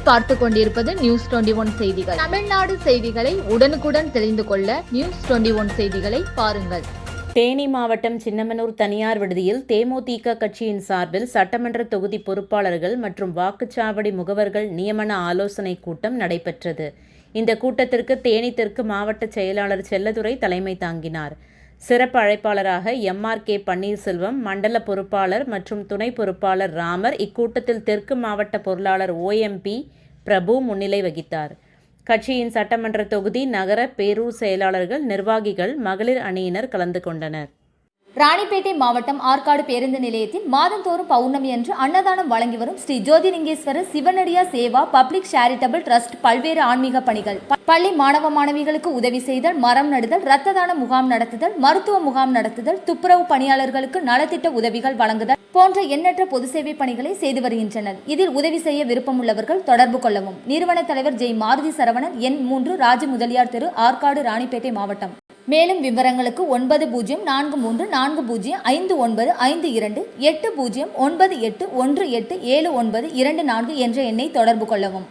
நீங்கள் பார்த்து கொண்டிருப்பது நியூஸ் 21 செய்திகள். தமிழ்நாடு செய்திகளை உடனுக்குடன் தெரிந்து கொள்ள நியூஸ் 21 செய்திகளை பாருங்கள். தேனி மாவட்டம் சின்னமனூர் தனியார் விடுதியில் தேமுதிக கட்சியின் சார்பில் சட்டமன்ற தொகுதி பொறுப்பாளர்கள் மற்றும் வாக்குச்சாவடி முகவர்கள் நியமன ஆலோசனை கூட்டம் நடைபெற்றது. இந்த கூட்டத்திற்கு தேனி தெற்கு மாவட்ட செயலாளர் செல்லதுரை தலைமை தாங்கினார். சிறப்பு அழைப்பாளராக MRK பன்னீர்செல்வம், மண்டல பொறுப்பாளர் மற்றும் துணை பொறுப்பாளர் ராமர், இக்கூட்டத்தில் தெற்கு மாவட்ட பொருளாளர் OMP பிரபு முன்னிலை வகித்தார். கட்சியின் சட்டமன்ற தொகுதி, நகர, பேரூர் செயலாளர்கள், நிர்வாகிகள், மகளிர் அணியினர் கலந்து கொண்டனர். ராணிப்பேட்டை மாவட்டம் ஆற்காடு பேருந்து நிலையத்தில் மாதந்தோறும் பௌர்ணமி அன்று அன்னதானம் வழங்கி வரும் Sri Jothilingeswarar சிவனடியா Seva public charitable trust பல்வேறு ஆன்மீக பணிகள், பள்ளி மாணவ மாணவிகளுக்கு உதவி செய்தல், மரம் நடுதல், இரத்த தான முகாம் நடத்துதல், மருத்துவ முகாம் நடத்துதல், துப்புரவு பணியாளர்களுக்கு நலத்திட்ட உதவிகள் வழங்குதல் போன்ற எண்ணற்ற பொது சேவை பணிகளை செய்து வருகின்றனர். இதில் உதவி செய்ய விருப்பமுள்ளவர்கள் தொடர்பு கொள்ளவும். நிறுவன தலைவர் ஜெய் மாருதி சரவணன், எண் 3, ராஜ முதலியார் தெரு, ஆற்காடு, ராணிப்பேட்டை மாவட்டம். மேலும் விவரங்களுக்கு 9040459522 8098187924 என்ற எண்ணை தொடர்பு கொள்ளவும்.